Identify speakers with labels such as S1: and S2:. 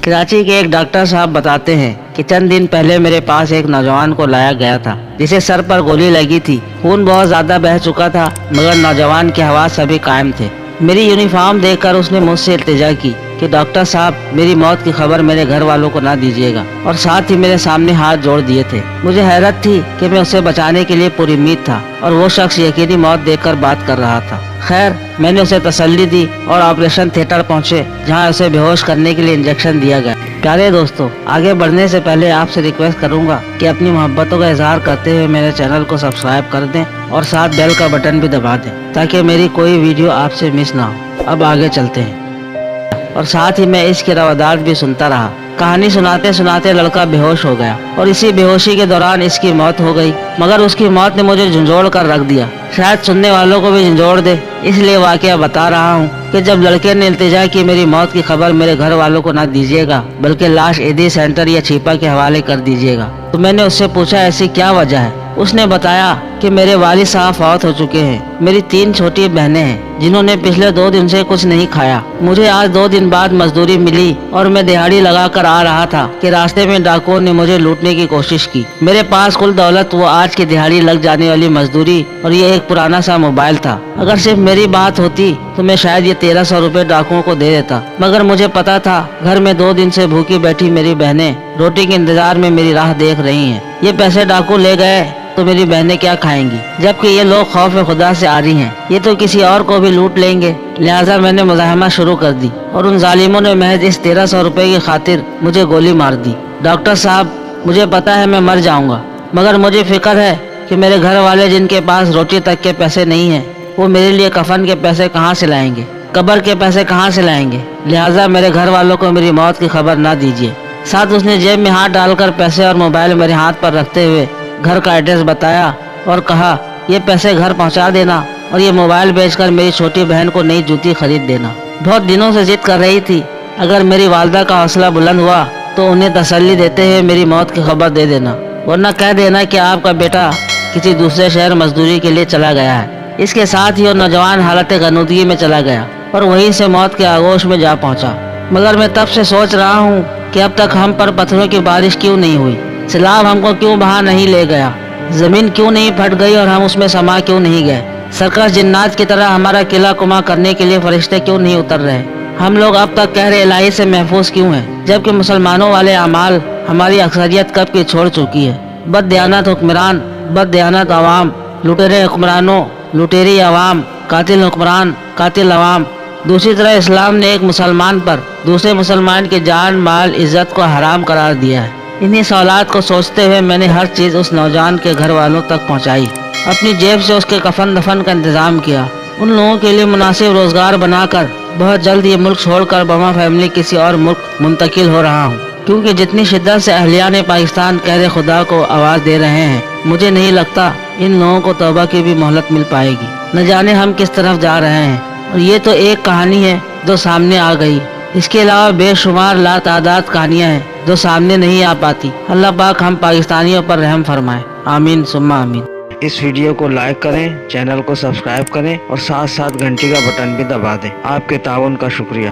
S1: कराची के एक डॉक्टर साहब बताते हैं कि चंद दिन पहले मेरे पास एक नौजवान को लाया गया था जिसे सर पर गोली लगी थी। खून बहुत ज्यादा बह चुका था मगर नौजवान के हावास अभी कायम थे। मेरी यूनिफॉर्म देखकर उसने मुझसे इल्तिजा की कि डॉक्टर साहब मेरी मौत की खबर मेरे घर वालों को ना दीजिएगा, और साथ ही मेरे सामने हाथ जोड़ दिए थे। मुझे हैरत थी कि मैं उसे बचाने के लिए पूरी उम्मीद था और वो शख्स यकीनी मौत देखकर बात कर रहा था। खैर, मैंने उसे तसल्ली दी और ऑपरेशन थिएटर पहुंचे जहां उसे बेहोश करने के लिए इंजेक्शन दिया गया। प्यारे दोस्तों, आगे बढ़ने से पहले आपसे रिक्वेस्ट करूंगा कि अपनी मोहब्बतों का इजहार करते हुए मेरे चैनल को सब्सक्राइब कर दें और साथ बेल का बटन भी दबा दें ताकि मेरी कोई वीडियो आपसे मिस ना हो। अब आगे चलते हैं। और साथ ही मैं इसकी रवादात भी सुनता रहा। कहानी सुनाते सुनाते लड़का बेहोश हो गया और इसी बेहोशी के दौरान इसकी मौत हो गई, मगर उसकी मौत ने मुझे झंझोड़ कर रख दिया। शायद सुनने वालों को भी झंझोड़ दे, इसलिए वाकया बता रहा हूँ कि जब लड़के ने इल्तिजा की मेरी मौत की खबर मेरे घर वालों को ना दीजिएगा बल्कि लाश ईदी सेंटर या छिपा के हवाले कर दीजिएगा, तो मैंने उससे पूछा ऐसी क्या वजह है। उसने बताया कि मेरे वालिद साहब फौत हो चुके हैं। मेरी 3 छोटी बहनें हैं जिन्होंने पिछले 2 दिन से कुछ नहीं खाया। मुझे आज 2 दिन बाद मजदूरी मिली और मैं दिहाड़ी लगाकर आ रहा था कि रास्ते में डाकुओं ने मुझे लूटने की कोशिश की। मेरे पास कुल दौलत वो आज की दिहाड़ी लग जाने वाली मजदूरी और ये एक पुराना सा मोबाइल था। अगर सिर्फ मेरी बात होती तो मैं शायद ये 1300 रुपए डाकुओं को दे देता, मगर मुझे पता था घर में 2 दिन से भूखी बैठी मेरी बहनें रोटी के इंतजार में मेरी राह देख रही हैं। ये पैसे डाकू ले गए तो मेरी बहनें क्या खाएंगी, जबकि ये लोग खौफ खुदा से आ रही हैं। ये तो किसी और को भी लूट लेंगे। लिहाजा मैंने मुज़ाहमा शुरू कर दी और उन जालिमों ने महज इस 1300 रुपए की खातिर मुझे गोली मार दी। डॉक्टर साहब, मुझे पता है मैं मर जाऊंगा, मगर मुझे फिक्र है कि मेरे घर वाले जिनके पास रोटी तक के पैसे नहीं है, वो मेरे लिए कफन के पैसे कहाँ से लाएंगे, कब्र के पैसे कहाँ से लाएंगे। लिहाजा मेरे घर वालों को मेरी मौत की खबर ना दीजिए। साथ उसने जेब में हाथ डालकर पैसे और मोबाइल मेरे हाथ पर रखते हुए घर का एड्रेस बताया और कहा, ये पैसे घर पहुंचा देना और ये मोबाइल बेचकर मेरी छोटी बहन को नई जूती खरीद देना। बहुत दिनों से जिद कर रही थी, अगर मेरी वालदा का हौसला बुलंद हुआ तो उन्हें तसल्ली देते हुए मेरी मौत की खबर दे देना, वरना कह देना कि आपका बेटा किसी दूसरे शहर मजदूरी के लिए चला गया है। इसके साथ ही वो नौजवान हालत गनूदगी में चला गया और वहीं से मौत के आगोश में जा पहुंचा। मगर मैं तब से सोच रहा हूँ कि अब तक हम पर पत्थरों की बारिश क्यों नहीं हुई, सैलाब हमको क्यों बहा नहीं ले गया, जमीन क्यों नहीं फट गई और हम उसमें समा क्यों नहीं गए, सर्कस जिन्नात की तरह हमारा किला कुमा करने के लिए फरिश्ते क्यों नहीं उतर रहे, हम लोग अब तक कहर इलाही से महफूज क्यों हैं, जबकि मुसलमानों वाले अमाल हमारी अक्सरियत कब की छोड़ चुकी है। बददियानत हुक्मरान, बददियानत अवाम, लुटेरे हुक्मरानों, लुटेरी अवाम, कातिल हुक्मरान, कातिल अवाम। दूसरी तरह इस्लाम ने एक मुसलमान पर दूसरे मुसलमान की जान माल इज्जत को हराम करार दिया है। इन्हीं सवालात को सोचते हुए मैंने हर चीज़ उस नौजवान के घर वालों तक पहुंचाई। अपनी जेब से उसके कफन दफन का इंतजाम किया। उन लोगों के लिए मुनासिब रोजगार बनाकर बहुत जल्द ये मुल्क छोड़कर बमा फैमिली किसी और मुल्क मुंतकिल हो रहा हूँ, क्योंकि जितनी शिद्दत से अहलिया ने पाकिस्तान कहरे खुदा को आवाज़ दे रहे हैं, मुझे नहीं लगता इन लोगों को तौबा की भी मोहलत मिल पाएगी। न जाने हम किस तरफ जा रहे हैं। और ये तो एक कहानी है जो सामने आ गई, इसके अलावा बेशुमार लातादाद कहानियाँ हैं जो सामने नहीं आ पाती। अल्लाह पाक हम पाकिस्तानियों पर रहम फरमाए। आमीन सुम्मा आमीन। इस वीडियो को लाइक करें, चैनल को सब्सक्राइब करें और साथ साथ घंटी का बटन भी दबा दें। आपके ताउन का शुक्रिया।